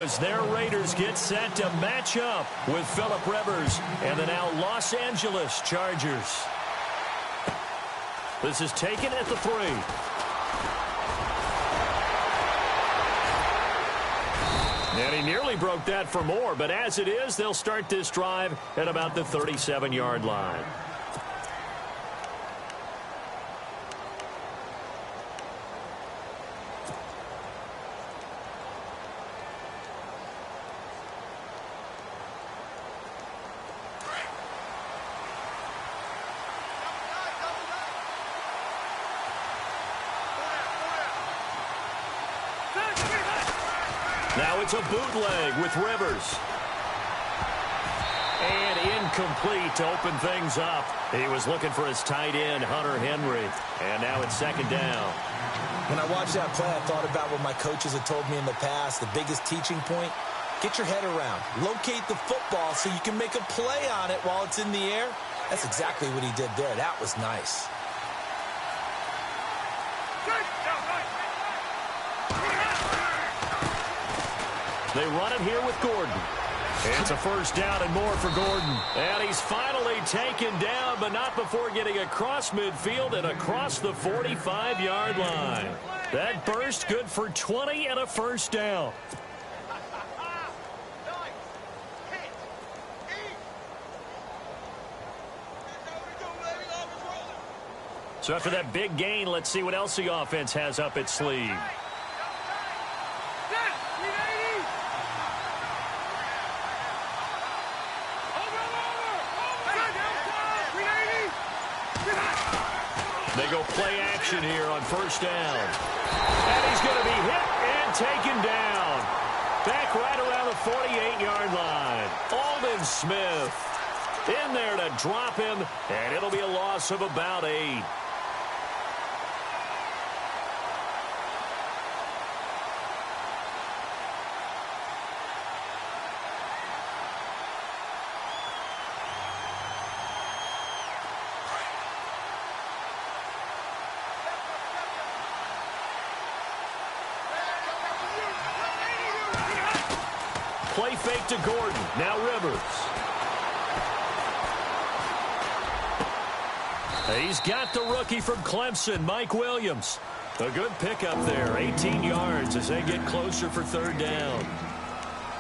As their Raiders get set to match up with Phillip Rivers and the now Los Angeles Chargers. This is taken at the 3. And he nearly broke that for more, but as it is, they'll start this drive at about the 37-yard line. Now it's a bootleg with Rivers. And incomplete to open things up. He was looking for his tight end, Hunter Henry. And now it's second down. When I watched that play, I thought about what my coaches had told me in the past. The biggest teaching point, get your head around. Locate the football so you can make a play on it while it's in the air. That's exactly what he did there. That was nice. They run it here with Gordon. It's a first down and more for Gordon. And he's finally taken down, but not before getting across midfield and across the 45-yard line. That burst good for 20 and a first down. So after that big gain, let's see what else the offense has up its sleeve. They go play action here on first down. And he's going to be hit and taken down. Back right around the 48-yard line. Aldon Smith in there to drop him, and it'll be a loss of about 8. Play fake to Gordon. Now Rivers. He's got the rookie from Clemson, Mike Williams. A good pickup there. 18 yards as they get closer for third down.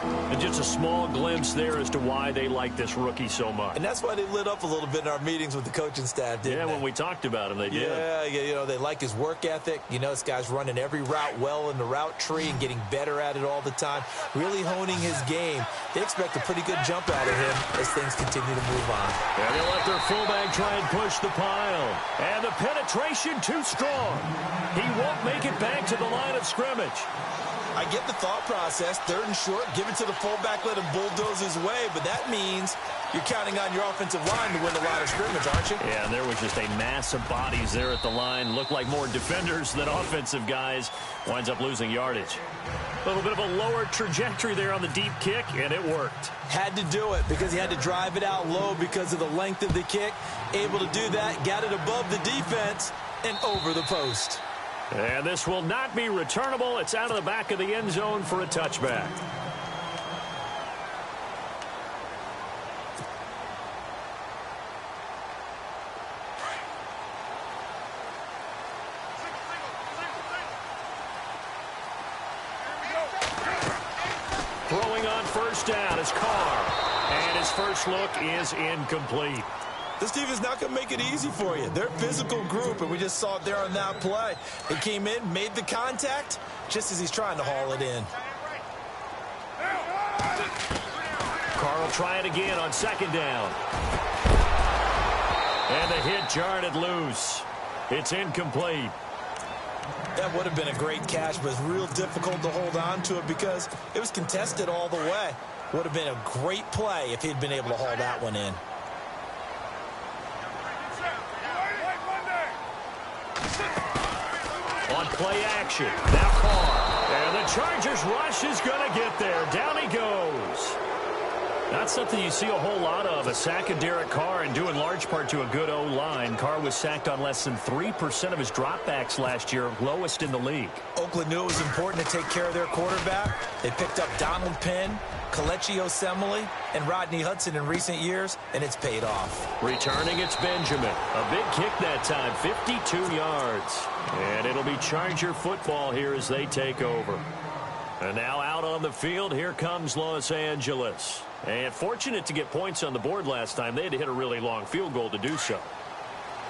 And just a small glimpse there as to why they like this rookie so much. And that's why they lit up a little bit in our meetings with the coaching staff, didn't they? Yeah, when we talked about him, they did. Yeah, you know, they like his work ethic. You know, this guy's running every route well in the route tree and getting better at it all the time, really honing his game. They expect a pretty good jump out of him as things continue to move on. And they let their fullback try and push the pile. And the penetration too strong. He won't make it back to the line of scrimmage. I get the thought process. Third and short, give it to the fullback, let him bulldoze his way. But that means you're counting on your offensive line to win the line of scrimmage, aren't you? Yeah, and there was just a mass of bodies there at the line. Looked like more defenders than offensive guys. Winds up losing yardage. A little bit of a lower trajectory there on the deep kick, and it worked. Had to do it because he had to drive it out low because of the length of the kick. Able to do that, got it above the defense and over the post. And this will not be returnable. It's out of the back of the end zone for a touchback. Throwing on first down is Carr. And his first look is incomplete. This team is not going to make it easy for you. They're a physical group, and we just saw it there on that play. He came in, made the contact, just as he's trying to haul it in. Carr will try it again on second down. And the hit jarred it loose. It's incomplete. That would have been a great catch, but it's real difficult to hold on to it because it was contested all the way. Would have been a great play if he'd been able to haul that one in. On play action, now Carr. And the Chargers rush is going to get there. Down he goes. Not not something you see a whole lot of. A sack of Derek Carr, and due in large part to a good O-line. Carr was sacked on less than 3% of his dropbacks last year, lowest in the league. Oakland knew it was important to take care of their quarterback. They picked up Donald Penn, Kelechi Osemele, and Rodney Hudson in recent years, and it's paid off. Returning, it's Benjamin. A big kick that time, 52 yards. And it'll be Charger football here as they take over. And now out on the field, here comes Los Angeles. And fortunate to get points on the board last time. They had to hit a really long field goal to do so.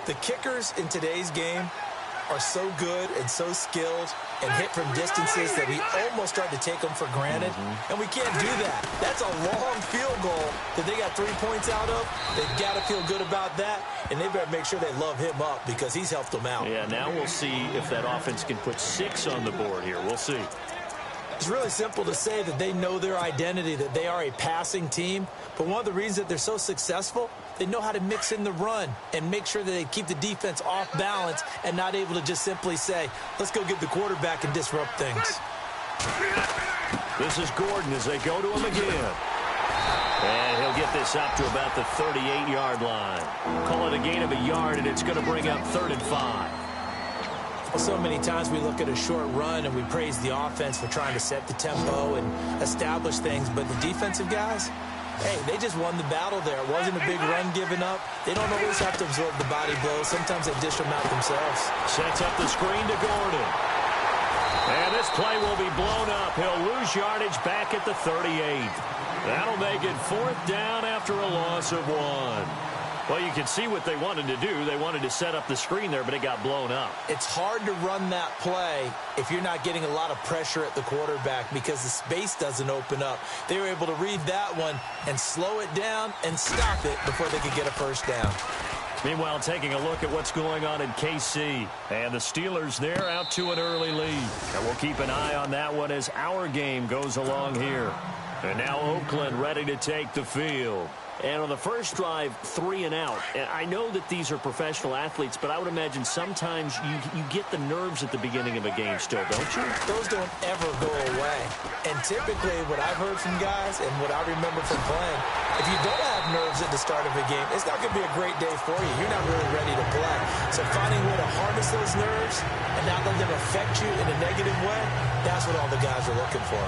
The kickers in today's game are so good and so skilled and hit from distances that we almost start to take them for granted. And we can't do that. That's a long field goal that they got 3 points out of. They've got to feel good about that, and they better make sure they love him up because he's helped them out. Yeah, now we'll see if that offense can put 6 on the board here. We'll see. It's really simple to say that they know their identity, that they are a passing team. But one of the reasons that they're so successful, they know how to mix in the run and make sure that they keep the defense off balance and not able to just simply say, let's go get the quarterback and disrupt things. This is Gordon as they go to him again. And he'll get this up to about the 38-yard line. Call it a gain of a yard, and it's going to bring up 3rd and 5. Well, so many times we look at a short run and we praise the offense for trying to set the tempo and establish things, but the defensive guys, hey, they just won the battle there. It wasn't a big run given up. They don't always have to absorb the body blows. Sometimes they dish them out themselves. Sets up the screen to Gordon. And this play will be blown up. He'll lose yardage back at the 38. That'll make it 4th down after a loss of 1. Well, you can see what they wanted to do. They wanted to set up the screen there, but it got blown up. It's hard to run that play if you're not getting a lot of pressure at the quarterback because the space doesn't open up. They were able to read that one and slow it down and stop it before they could get a 1st down. Meanwhile, taking a look at what's going on in KC. And the Steelers, they're out to an early lead. And we'll keep an eye on that one as our game goes along here. And now Oakland ready to take the field. And on the first drive, 3 and out. And I know that these are professional athletes, but I would imagine sometimes you get the nerves at the beginning of a game still, don't you? Those don't ever go away. And typically what I've heard from guys and what I remember from playing, if you don't have nerves at the start of a game, it's not going to be a great day for you. You're not really ready to play. So finding a way to harness those nerves and not let them affect you in a negative way, that's what all the guys are looking for.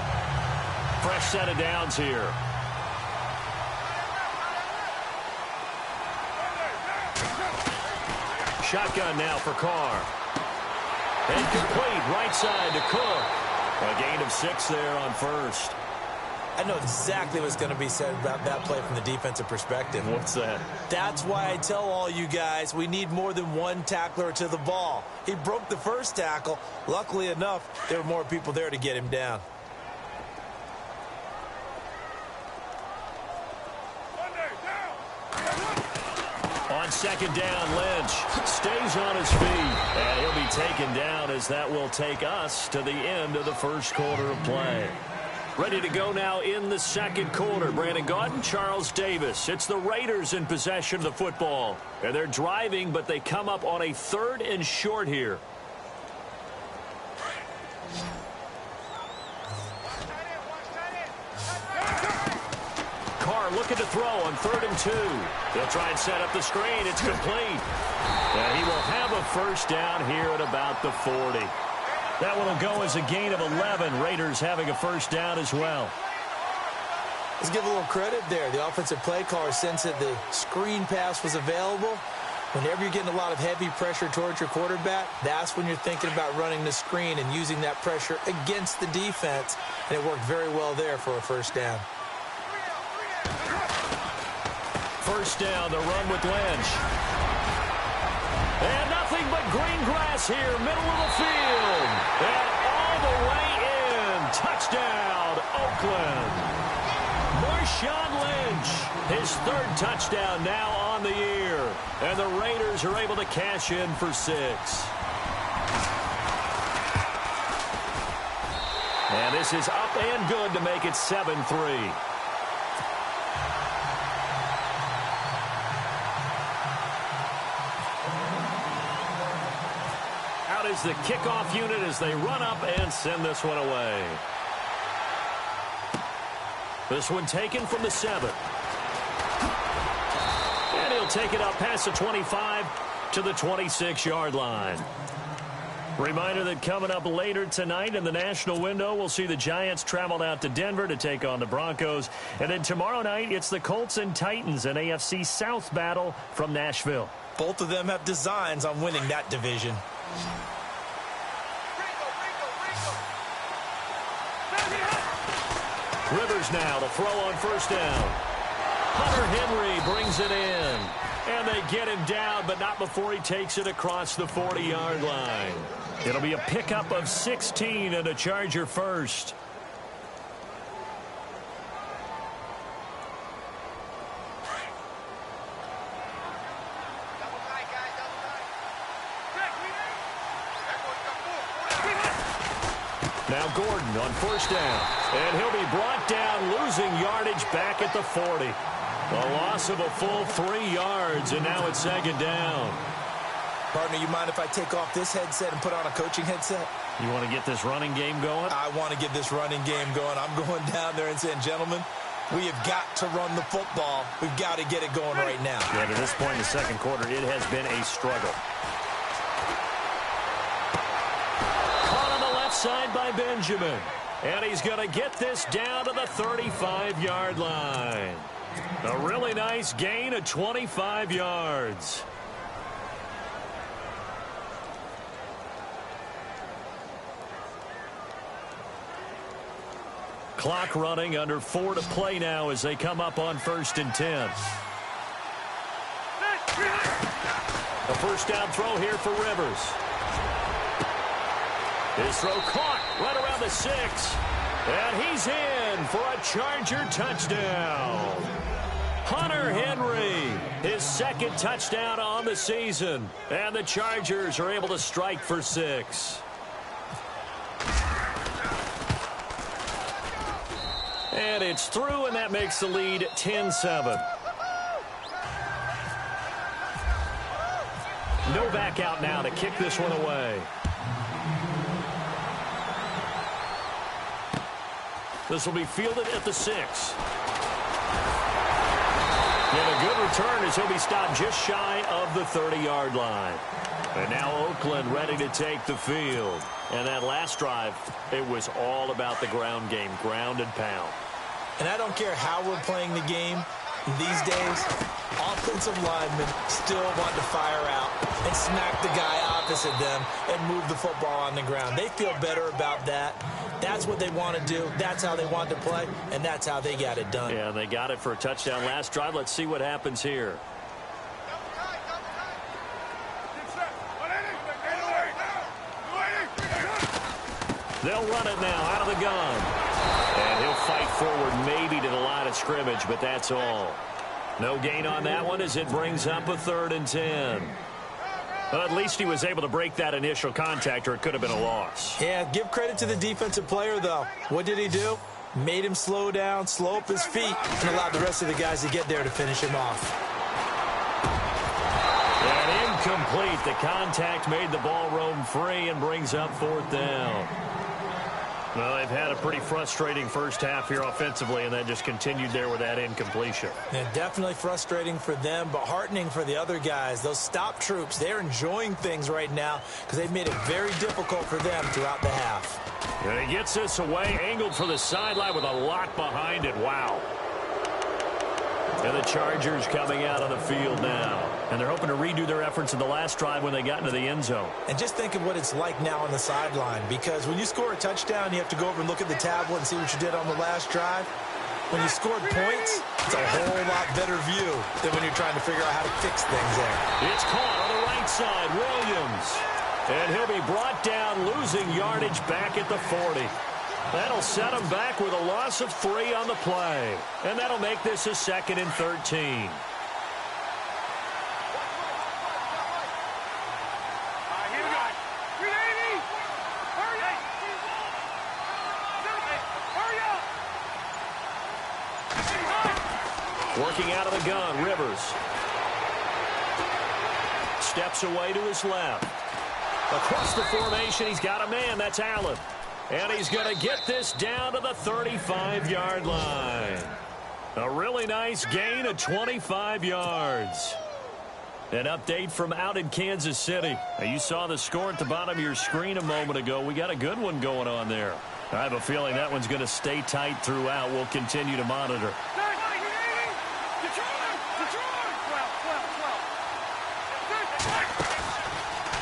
Fresh set of downs here. Shotgun now for Carr. And complete right side to Cook. A gain of 6 there on 1st. I know exactly what's going to be said about that play from the defensive perspective. What's that? That's why I tell all you guys we need more than one tackler to the ball. He broke the first tackle. Luckily enough, there were more people there to get him down. On 2nd down, Lynch stays on his feet, and he'll be taken down as that will take us to the end of the 1st quarter of play. Ready to go now in the 2nd quarter. Brandon Gaudin, Charles Davis. It's the Raiders in possession of the football. And they're driving, but they come up on a 3rd and short here. Carr looking to throw on 3rd and 2. They'll try and set up the screen. It's complete. And he will have a 1st down here at about the 40. That one will go as a gain of 11. Raiders having a 1st down as well. Let's give a little credit there. The offensive play caller sensed that the screen pass was available. Whenever you're getting a lot of heavy pressure towards your quarterback, that's when you're thinking about running the screen and using that pressure against the defense. And it worked very well there for a 1st down. 1st down, the run with Lynch. And nothing but green grass here, middle of the field. And all the way in. Touchdown, Oakland. Marshawn Lynch, his 3rd touchdown now on the year. And the Raiders are able to cash in for 6. And this is up and good to make it 7-3. Is the kickoff unit as they run up and send this one away. This one taken from the 7. take it up past the 25 to the 26-yard line. Reminder that coming up later tonight in the national window, we'll see the Giants travel out to Denver to take on the Broncos. And then tomorrow night, it's the Colts and Titans, an AFC South battle from Nashville. Both of them have designs on winning that division. Rivers now to throw on first down. Hunter Henry brings it in. And they get him down, but not before he takes it across the 40-yard line. It'll be a pickup of 16 and a Charger first. Now Gordon on first down. And he'll be brought down, losing yardage back at the 40. A loss of a full 3 yards, and now it's second down. Partner, you mind if I take off this headset and put on a coaching headset? You want to get this running game going? I want to get this running game going. I'm going down there and saying, gentlemen, we have got to run the football. We've got to get it going right now. Yeah, to this point in the second quarter, it has been a struggle. Caught on the left side by Benjamin. And he's going to get this down to the 35-yard line. A really nice gain of 25 yards. Clock running, under 4 to play now as they come up on 1st and 10. A first down throw here for Rivers. His throw caught right around the 6. And he's in for a Charger touchdown. Hunter Henry, his second touchdown on the season. And the Chargers are able to strike for 6. And it's through, and that makes the lead 10-7. No back out now to kick this one away. This will be fielded at the 6. And a good return as he'll be stopped just shy of the 30-yard line. And now Oakland ready to take the field. And that last drive, it was all about the ground game, ground and pound. And I don't care how we're playing the game these days, offensive linemen still want to fire out and smack the guy opposite them and move the football on the ground. They feel better about that. That's what they want to do. That's how they want to play, and that's how they got it done. Yeah, they got it for a touchdown last drive. Let's see what happens here. They'll run it now out of the gun. And he'll fight forward maybe to the line of scrimmage, but that's all. No gain on that one as it brings up a 3rd and 10. Well, at least he was able to break that initial contact, or it could have been a loss. Yeah, give credit to the defensive player, though. What did he do? Made him slow down, slow up his feet, and allowed the rest of the guys to get there to finish him off. And incomplete. The contact made the ball roam free and brings up 4th down. Well, they've had a pretty frustrating first half here offensively, and that just continued there with that incompletion. Yeah, definitely frustrating for them, but heartening for the other guys. Those stop troops, they're enjoying things right now because they've made it very difficult for them throughout the half. And he gets this away, angled for the sideline with a lot behind it. Wow. And the Chargers coming out on the field now. And they're hoping to redo their efforts in the last drive when they got into the end zone. And just think of what it's like now on the sideline, because when you score a touchdown, you have to go over and look at the tablet and see what you did on the last drive. When you scored points, it's a whole lot better view than when you're trying to figure out how to fix things there. It's caught on the right side, Williams. And he'll be brought down, losing yardage back at the 40. That'll set him back with a loss of 3 on the play. And that'll make this a 2nd and 13. Working out of the gun, Rivers. Steps away to his left. Across the formation, he's got a man. That's Allen. And he's going to get this down to the 35-yard line. A really nice gain of 25 yards. An update from out in Kansas City. Now, you saw the score at the bottom of your screen a moment ago. We got a good one going on there. I have a feeling that one's going to stay tight throughout. We'll continue to monitor.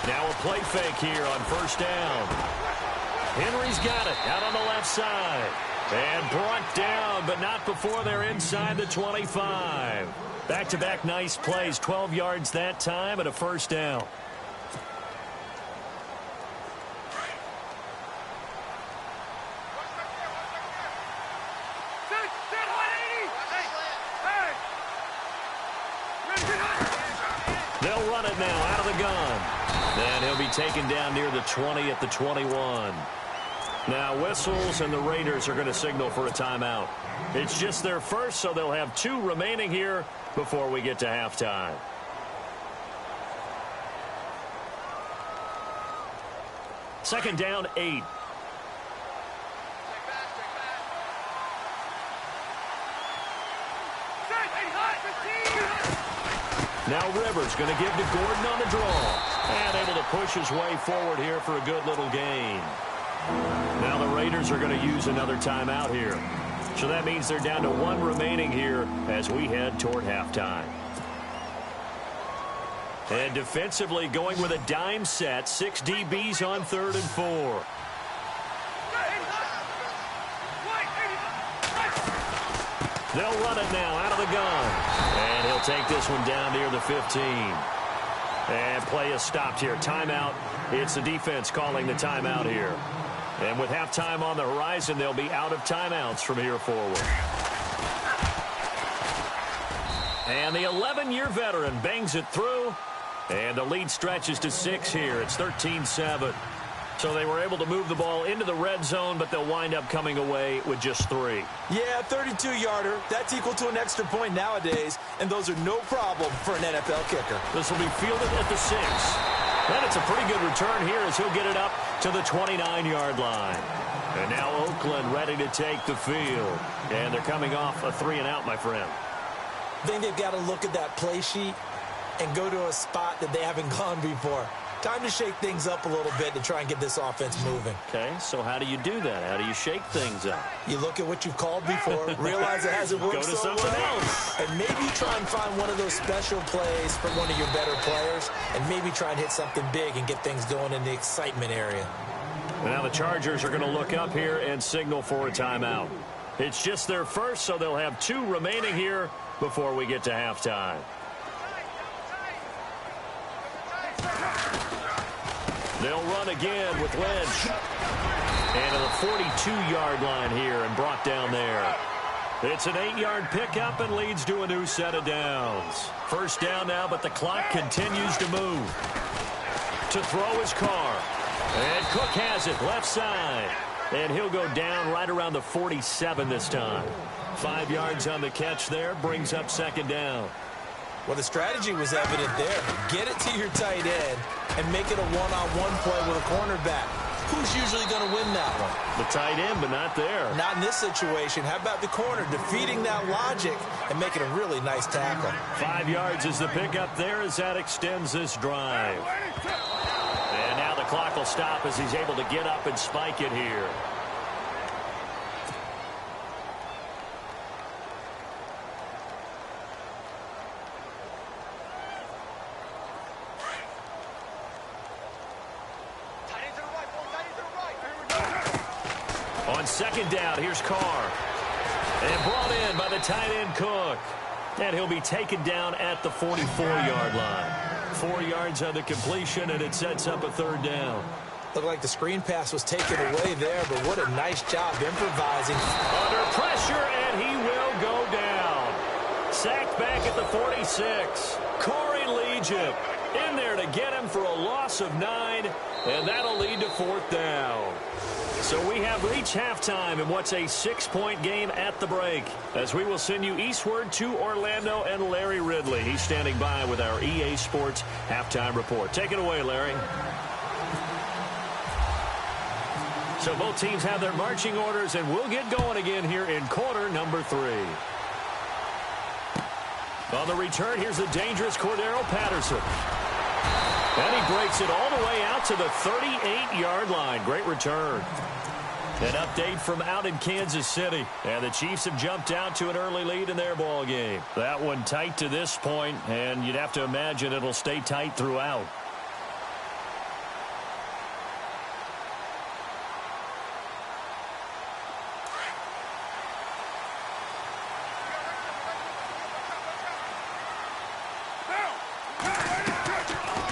Now a play fake here on first down. Henry's got it out on the left side. And brought down, but not before they're inside the 25. Back-to-back nice plays, 12 yards that time and a first down. They'll run it now out of the gun. And he'll be taken down near the 20 at the 21. Now whistles, and the Raiders are going to signal for a timeout. It's just their first, so they'll have 2 remaining here before we get to halftime. Second down, 8. Now Rivers going to give to Gordon on the draw. And able to push his way forward here for a good little gain. Now the Raiders are going to use another timeout here. So that means they're down to 1 remaining here as we head toward halftime. And defensively going with a dime set. 6 DBs on 3rd and 4. They'll run it now out of the gun. And he'll take this one down near the 15. And play is stopped here. Timeout. It's the defense calling the timeout here. And with halftime on the horizon, they'll be out of timeouts from here forward. And the 11-year veteran bangs it through. And the lead stretches to 6 here. It's 13-7. So they were able to move the ball into the red zone, but they'll wind up coming away with just 3. Yeah, 32-yarder. That's equal to an extra point nowadays, and those are no problem for an NFL kicker. This will be fielded at the 6. And it's a pretty good return here as he'll get it up to the 29-yard line. And now Oakland ready to take the field. And they're coming off a 3-and-out, my friend. I think they've got to look at that play sheet and go to a spot that they haven't gone before. Time to shake things up a little bit to try and get this offense moving. Okay, so how do you do that? How do you shake things up? You look at what you've called before, realize it hasn't worked so well, else. And maybe try and find one of those special plays from one of your better players, and maybe try and hit something big and get things going in the excitement area. Now the Chargers are going to look up here and signal for a timeout. It's just their first, so they'll have 2 remaining here before we get to halftime. They'll run again with Lynch. And to the 42-yard line here and brought down there. It's an 8-yard pickup and leads to a new set of downs. First down now, but the clock continues to move. To throw his Carr. And Cook has it left side. And he'll go down right around the 47 this time. 5 yards on the catch there, brings up second down. Well, the strategy was evident there. Get it to your tight end and make it a one-on-one play with a cornerback. Who's usually going to win that one? The tight end, but not there. Not in this situation. How about the corner defeating that logic and making a really nice tackle? 5 yards is the pickup there as that extends this drive. And now the clock will stop as he's able to get up and spike it here. On second down, here's Carr. And brought in by the tight end Cook. And he'll be taken down at the 44-yard line. 4 yards on the completion, and it sets up a third down. Looked like the screen pass was taken away there, but what a nice job improvising. Under pressure, and he will go down. Sacked back at the 46. Corey Legion in there to get him for a loss of 9, and that'll lead to fourth down. So we have reached halftime in what's a 6-point game at the break, as we will send you eastward to Orlando and Larry Ridley. He's standing by with our EA Sports halftime report. Take it away, Larry. So both teams have their marching orders, and we'll get going again here in quarter number 3. On the return, here's the dangerous Cordero Patterson. And he breaks it all the way out to the 38-yard line. Great return. An update from out in Kansas City. And the Chiefs have jumped out to an early lead in their ball game. That one tight to this point, and you'd have to imagine it'll stay tight throughout.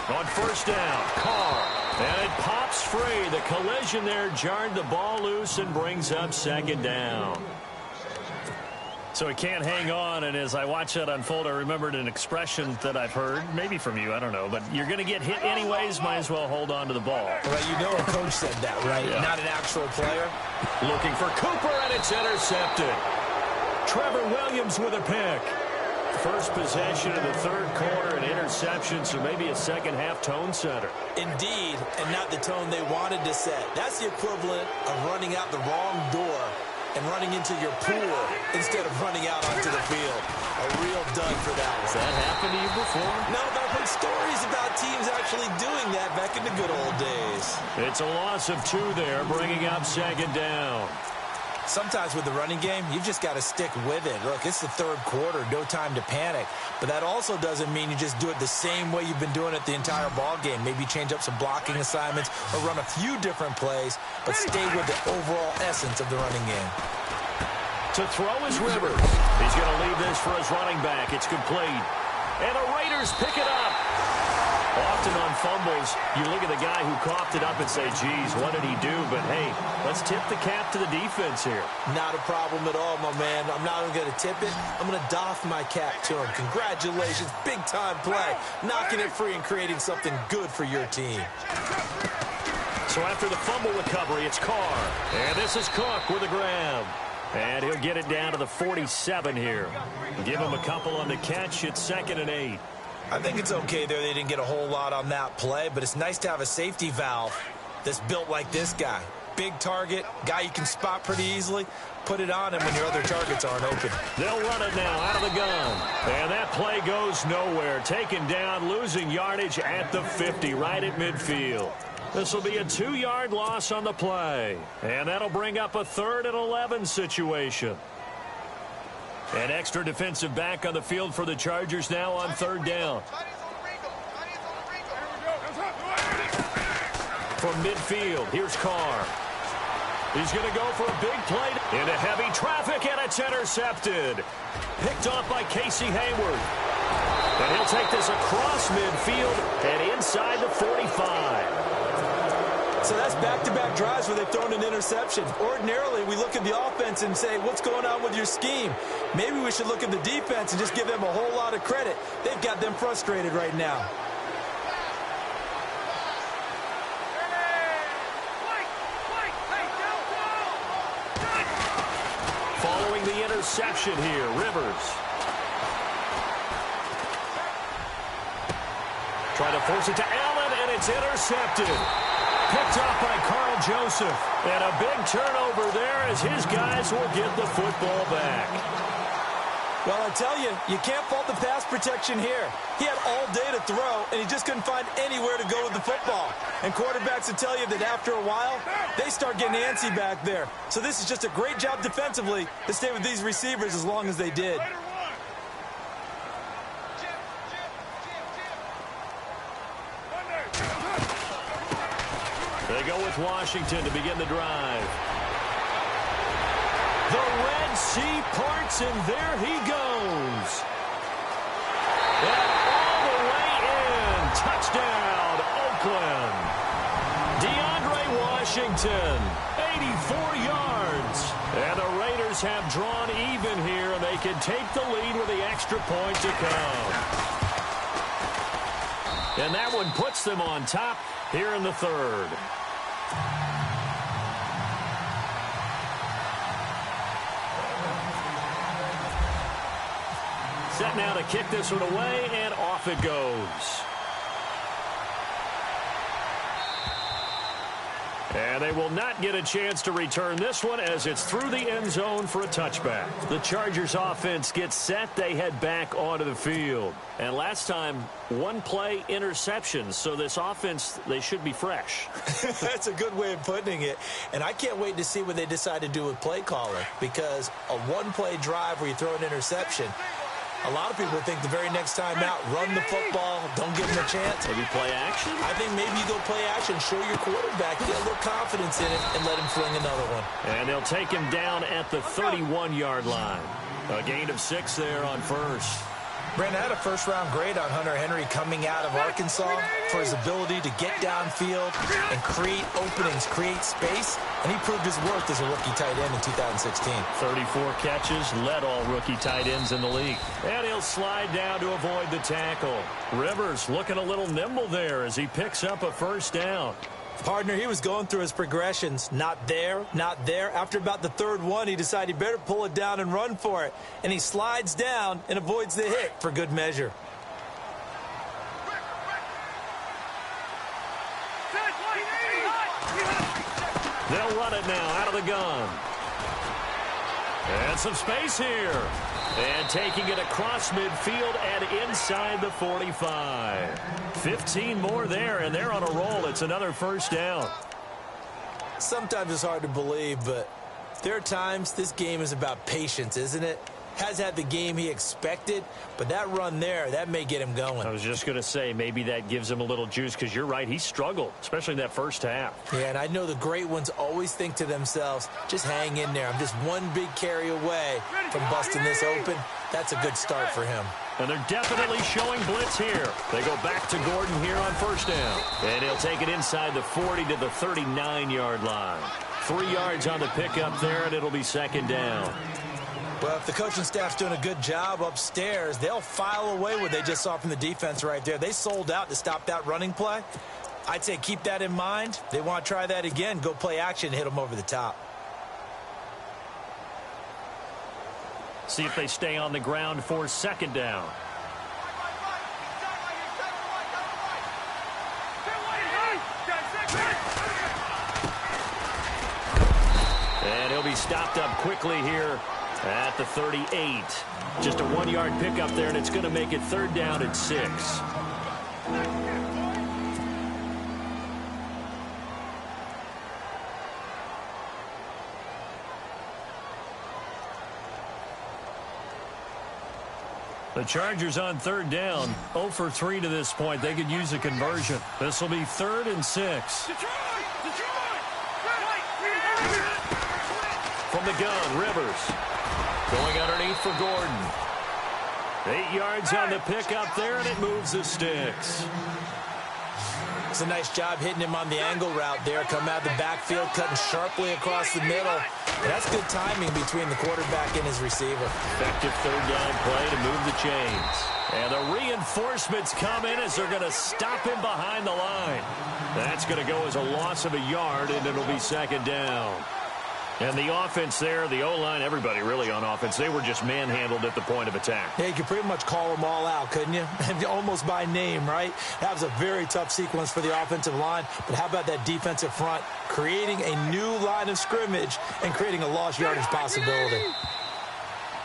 On first down, Carr. And it pops free. The collision there jarred the ball loose and brings up second down. So he can't hang on, and as I watch that unfold, I remembered an expression that I've heard, maybe from you, I don't know, but you're going to get hit anyways, might as well hold on to the ball. Right, you know a coach said that, right? Yeah. Not an actual player. Looking for Cooper, and it's intercepted. Trevor Williams with a pick. First possession of the third quarter, an interception, so maybe a second-half tone setter. Indeed, and not the tone they wanted to set. That's the equivalent of running out the wrong door and running into your pool instead of running out onto the field. A real dud for that one. Has that happened to you before? No, but I've heard stories about teams actually doing that back in the good old days. It's a loss of 2 there, bringing up second down. Sometimes with the running game, you've just got to stick with it. Look, it's the third quarter, no time to panic. But that also doesn't mean you just do it the same way you've been doing it the entire ball game. Maybe change up some blocking assignments or run a few different plays, but stay with the overall essence of the running game. To throw is Rivers. He's going to leave this for his running back. It's complete. And the Raiders pick it up. Often on fumbles, you look at the guy who coughed it up and say, geez, what did he do? But, hey, let's tip the cap to the defense here. Not a problem at all, my man. I'm not even going to tip it. I'm going to doff my cap to him. Congratulations. Big-time play. Knocking it free and creating something good for your team. So after the fumble recovery, it's Carr. And this is Cook with a grab. And he'll get it down to the 47 here. Give him a couple on the catch. It's 2nd and 8. I think it's okay there. They didn't get a whole lot on that play, but it's nice to have a safety valve that's built like this guy. Big target, guy you can spot pretty easily. Put it on him when your other targets aren't open. They'll run it now out of the gun. And that play goes nowhere. Taken down, losing yardage at the 50, right at midfield. This will be a 2-yard loss on the play. And that'll bring up a 3rd and 11 situation. An extra defensive back on the field for the Chargers now on 3rd down. From midfield, here's Carr. He's going to go for a big play into heavy traffic, and it's intercepted. Picked off by Casey Hayward. And he'll take this across midfield and inside the 45. So that's back-to-back drives where they've thrown an interception. Ordinarily, we look at the offense and say, what's going on with your scheme? Maybe we should look at the defense and just give them a whole lot of credit. They've got them frustrated right now. Following the interception here, Rivers. Trying to force it to Allen, and it's intercepted. Picked off by Carl Joseph. And a big turnover there as his guys will get the football back. Well, I tell you, you can't fault the pass protection here. He had all day to throw, and he just couldn't find anywhere to go with the football. And quarterbacks will tell you that after a while, they start getting antsy back there. So this is just a great job defensively to stay with these receivers as long as they did. They go with Washington to begin the drive. The Red Sea parts, and there he goes. And all the way in. Touchdown, Oakland. DeAndre Washington, 84 yards. And the Raiders have drawn even here, and they can take the lead with the extra point to come. And that one puts them on top here in the 3rd. Set now to kick this one away, and off it goes. And And they will not get a chance to return this one as it's through the end zone for a touchback. The Chargers offense gets set. They head back onto the field. And last time, one play interceptions. So this offense, they should be fresh. That's a good way of putting it. And I can't wait to see what they decide to do with play calling, because a one-play drive where you throw an interception, a lot of people think the very next time out, run the football, don't give them a chance. Maybe play action? I think maybe you go play action, show your quarterback, get a little confidence in it, and let him fling another one. And they'll take him down at the 31-yard line. A gain of 6 there on first. Brandon, I had a first-round grade on Hunter Henry coming out of Arkansas for his ability to get downfield and create openings, create space, and he proved his worth as a rookie tight end in 2016. 34 catches, led all rookie tight ends in the league. And he'll slide down to avoid the tackle. Rivers looking a little nimble there as he picks up a first down. Partner, he was going through his progressions. Not there, not there. After about the third one, he decided he better pull it down and run for it. And he slides down and avoids the hit for good measure. They'll run it now out of the gun. And some space here. And taking it across midfield and inside the 45. 15 more there, and they're on a roll. It's another first down. Sometimes it's hard to believe, but there are times this game is about patience, isn't it? Has had the game he expected, but that run there, that may get him going. I was just going to say, maybe that gives him a little juice, because you're right, he struggled, especially in that first half. Yeah, and I know the great ones always think to themselves, just hang in there. I'm just one big carry away from busting this open. That's a good start for him. And they're definitely showing blitz here. They go back to Gordon here on first down. And he'll take it inside the 40 to the 39-yard line. 3 yards on the pickup there, and it'll be second down. Well, if the coaching staff's doing a good job upstairs, they'll file away what they just saw from the defense right there. They sold out to stop that running play. I'd say keep that in mind. They want to try that again. Go play action, hit them over the top. See if they stay on the ground for second down. And he'll be stopped up quickly here at the 38. Just a 1-yard pickup there, and it's going to make it third down at 6. The Chargers on third down, 0 for 3 to this point. They could use a conversion. This will be 3rd and 6. From the gun, Rivers. Going underneath for Gordon. 8 yards on the pickup there, and it moves the sticks. It's a nice job hitting him on the angle route there. Come out of the backfield, cutting sharply across the middle. And that's good timing between the quarterback and his receiver. Effective third down play to move the chains. And the reinforcements come in as they're going to stop him behind the line. That's going to go as a loss of a yard, and it'll be second down. And the offense there, the O-line, everybody really on offense, they were just manhandled at the point of attack. Yeah, you could pretty much call them all out, couldn't you? Almost by name, right? That was a very tough sequence for the offensive line. But how about that defensive front creating a new line of scrimmage and creating a lost yardage possibility?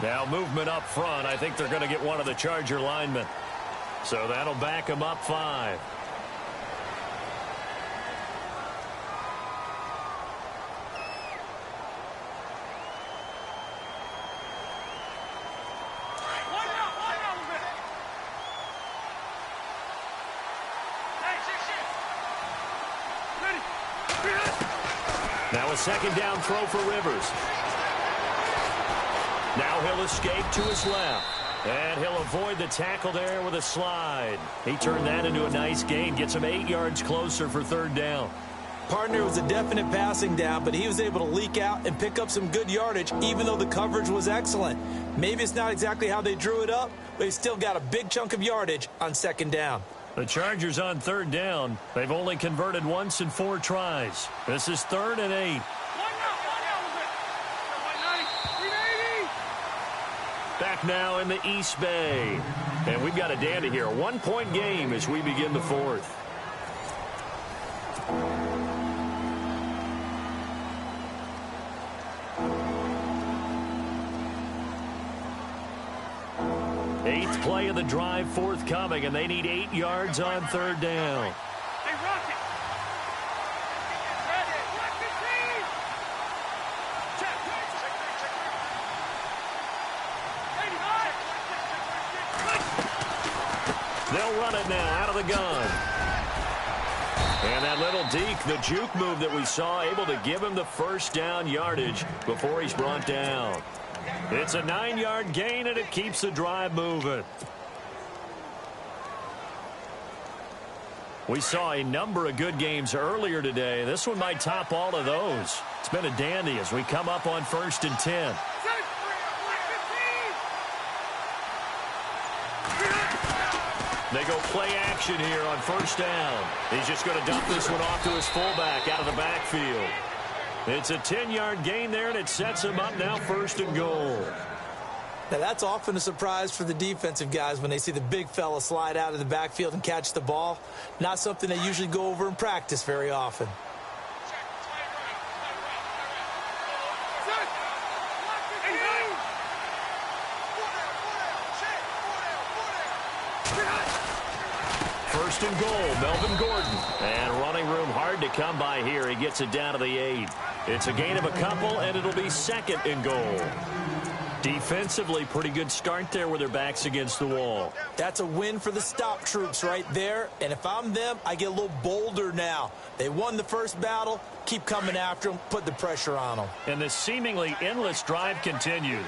Now movement up front. I think they're going to get one of the Charger linemen. So that'll back them up 5. Now a second down throw for Rivers. Now he'll escape to his left. And he'll avoid the tackle there with a slide. He turned that into a nice gain. Gets him 8 yards closer for third down. Partner was a definite passing down, but he was able to leak out and pick up some good yardage, even though the coverage was excellent. Maybe it's not exactly how they drew it up, but he still got a big chunk of yardage on second down. The Chargers on third down. They've only converted once in 4 tries. This is 3rd and 8. Back now in the East Bay. And we've got a dandy here. A 1-point game as we begin the 4th. Eighth play of the drive forthcoming, and they need 8 yards on third down. They'll run it now out of the gun. And that little deke, the juke move that we saw, able to give him the first down yardage before he's brought down. It's a 9-yard gain, and it keeps the drive moving. We saw a number of good games earlier today. This one might top all of those. It's been a dandy as we come up on 1st and 10. They go play action here on 1st down. He's just going to dump this one off to his fullback out of the backfield. It's a 10-yard gain there, and it sets him up now 1st and goal. Now, that's often a surprise for the defensive guys when they see the big fella slide out of the backfield and catch the ball. Not something they usually go over in practice very often. First and goal, Melvin Gordon. And running room hard to come by here. He gets it down to the 8. It's a gain of a couple, and it'll be 2nd and goal. Defensively, pretty good start there with their backs against the wall. That's a win for the stop troops right there. And if I'm them, I get a little bolder now. They won the first battle. Keep coming after them. Put the pressure on them. And the seemingly endless drive continues.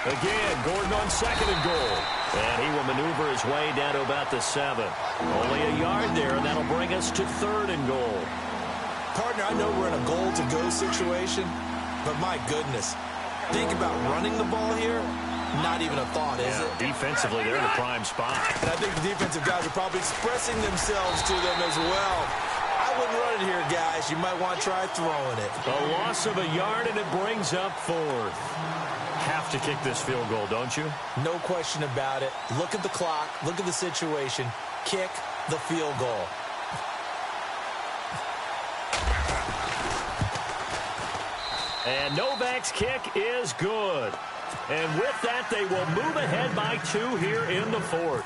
Again, Gordon on 2nd and goal. And he will maneuver his way down to about the 7. Only a yard there, and that'll bring us to 3rd and goal. Partner, I know we're in a goal-to-go situation, but my goodness. Think about running the ball here. Not even a thought, is it? Defensively, they're in a prime spot. And I think the defensive guys are probably expressing themselves to them as well. I wouldn't run it here, guys. You might want to try throwing it. A loss of a yard, and it brings up 4th. Have to kick this field goal, don't you? No question about it. Look at the clock. Look at the situation. Kick the field goal. And Novak's kick is good. And with that, they will move ahead by 2 here in the 4th.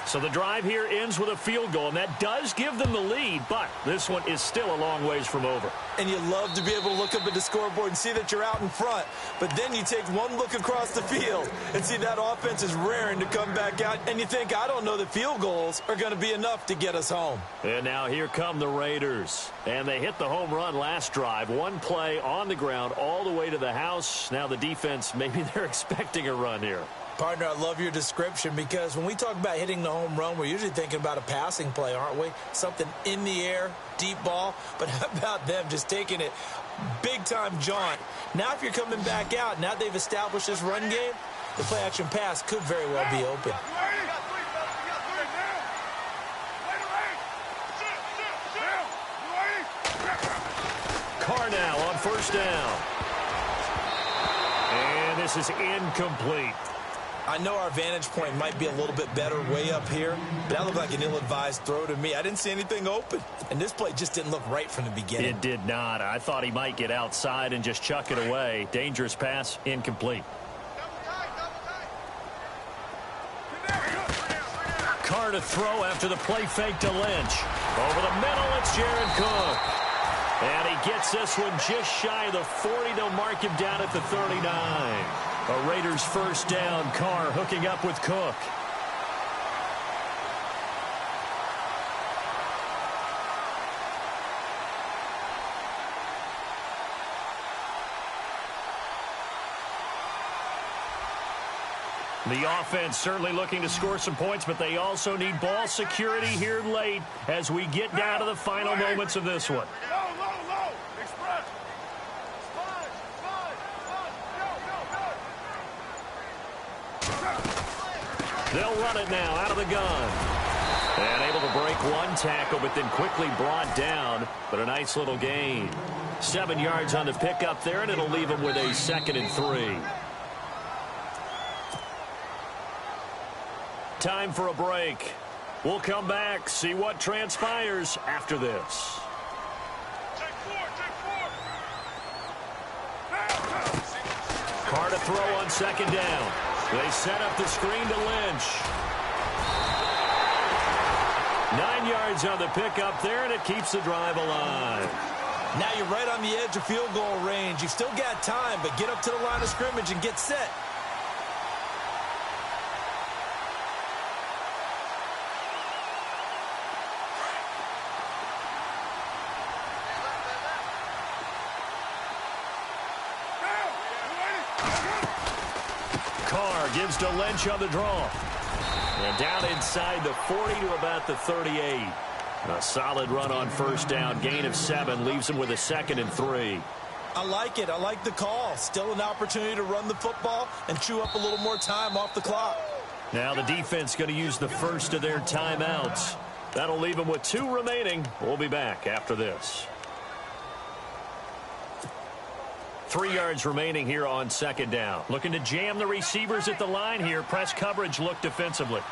So the drive here ends with a field goal, and that does give them the lead, but this one is still a long ways from over. And you love to be able to look up at the scoreboard and see that you're out in front, but then you take one look across the field and see that offense is raring to come back out, and you think, I don't know that field goals are going to be enough to get us home. And now here come the Raiders, and they hit the home run last drive. One play on the ground all the way to the house. Now the defense, maybe they're expecting a run here. Partner, I love your description because when we talk about hitting the home run, we're usually thinking about a passing play, aren't we? Something in the air, deep ball. But how about them just taking it big-time jaunt? Now if you're coming back out, now they've established this run game, the play-action pass could very well be open. Carr now on 1st down. And this is incomplete. I know our vantage point might be a little bit better way up here, but that looked like an ill-advised throw to me. I didn't see anything open, and this play just didn't look right from the beginning. It did not. I thought he might get outside and just chuck it away. Dangerous pass, incomplete. Carr to throw after the play fake to Lynch. Over the middle, it's Jared Cook. And he gets this one just shy of the 40. They'll mark him down at the 39. A Raiders 1st down. Carr hooking up with Cook. The offense certainly looking to score some points, but they also need ball security here late as we get down to the final moments of this one. They'll run it now out of the gun. And able to break one tackle, but then quickly brought down. But a nice little gain. 7 yards on the pickup there, and it'll leave them with a 2nd and 3. Time for a break. We'll come back, see what transpires after this. Take four. throw on second down. They set up the screen to Lynch. 9 yards on the pickup there, and it keeps the drive alive. Now you're right on the edge of field goal range. You've still got time, but get up to the line of scrimmage and get set. Carr gives to Lynch on the draw. And down inside the 40 to about the 38. A solid run on first down. Gain of 7 leaves him with a 2nd and 3. I like it. I like the call. Still an opportunity to run the football and chew up a little more time off the clock. Now the defense going to use the first of their timeouts. That'll leave them with 2 remaining. We'll be back after this. 3 yards remaining here on second down. Looking to jam the receivers at the line here. Press coverage look defensively.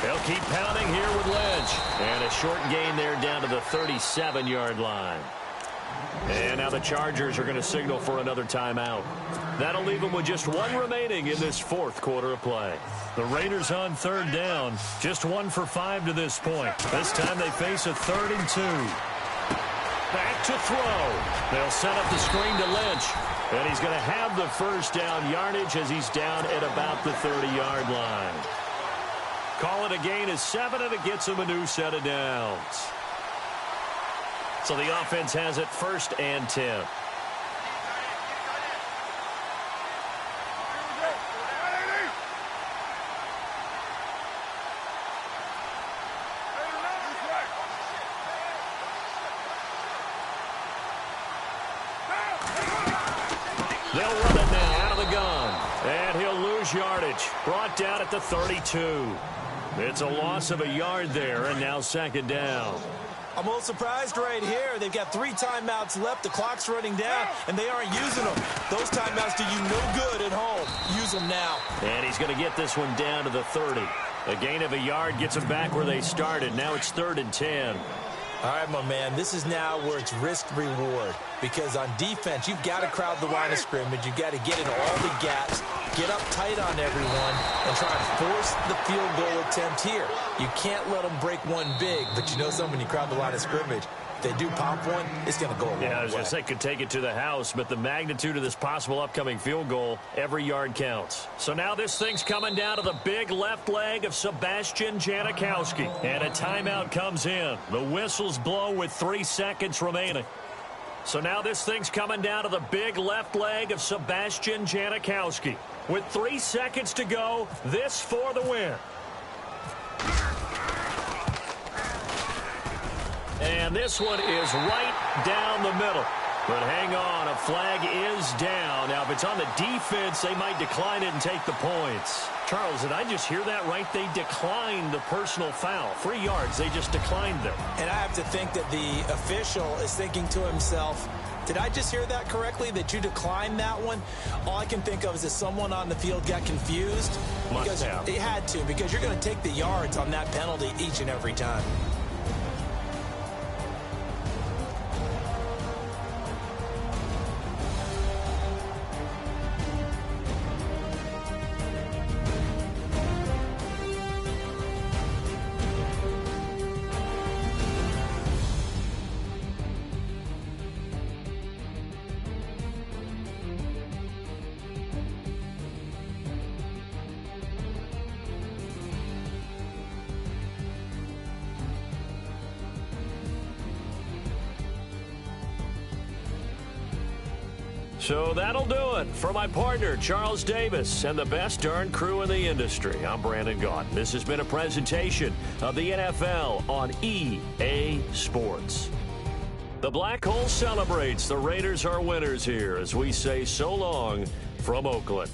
They'll keep pounding here with Lynch. And a short gain there down to the 37-yard line. And now the Chargers are going to signal for another timeout. That'll leave them with just 1 remaining in this 4th quarter of play. The Raiders on 3rd down. Just 1 for 5 to this point. This time they face a 3rd and 2. Back to throw. They'll set up the screen to Lynch. And he's going to have the first down yardage as he's down at about the 30-yard line. Call it a gain of 7, and it gets him a new set of downs. So the offense has it 1st and 10. They'll run it now out of the gun. And he'll lose yardage. Brought down at the 32. It's a loss of a yard there, and now 2nd down. I'm a little surprised right here. They've got 3 timeouts left. The clock's running down, and they aren't using them. Those timeouts do you no good at home. Use them now. And he's going to get this one down to the 30. A gain of a yard gets them back where they started. Now it's 3rd and 10. All right, my man, this is now where it's risk-reward. Because on defense, you've got to crowd the line of scrimmage. You've got to get in all the gaps, get up tight on everyone, and try to force the field goal attempt here. You can't let them break one big, but you know something, when you crowd the line of scrimmage, if they do pop one, it's going to go a long way. Yeah, I was going to say, could take it to the house, but the magnitude of this possible upcoming field goal, every yard counts. So now this thing's coming down to the big left leg of Sebastian Janikowski. And a timeout comes in. The whistles blow with 3 seconds remaining. So now this thing's coming down to the big left leg of Sebastian Janikowski. With 3 seconds to go, this for the win. And this one is right down the middle. But hang on, a flag is down. Now, if it's on the defense, they might decline it and take the points. Charles, did I just hear that right? They declined the personal foul. 3 yards, they just declined them. And I have to think that the official is thinking to himself, did I just hear that correctly, that you declined that one? All I can think of is that someone on the field got confused. Must have. They had to, because you're going to take the yards on that penalty each and every time. So that'll do it. For my partner, Charles Davis, and the best darn crew in the industry, I'm Brandon Gaudin. This has been a presentation of the NFL on EA Sports. The Black Hole celebrates. The Raiders are winners here as we say so long from Oakland.